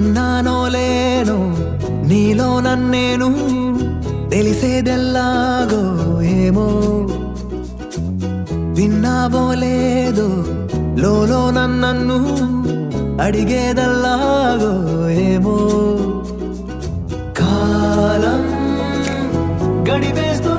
ఉన్నానో లేనో నీలో నన్నేను తెలిసేదెల్లాగో ఏమో విన్నావో లేదో లోలో నన్ను అడిగేదల్లాగో ఏమో కాలం గడివేస్తూ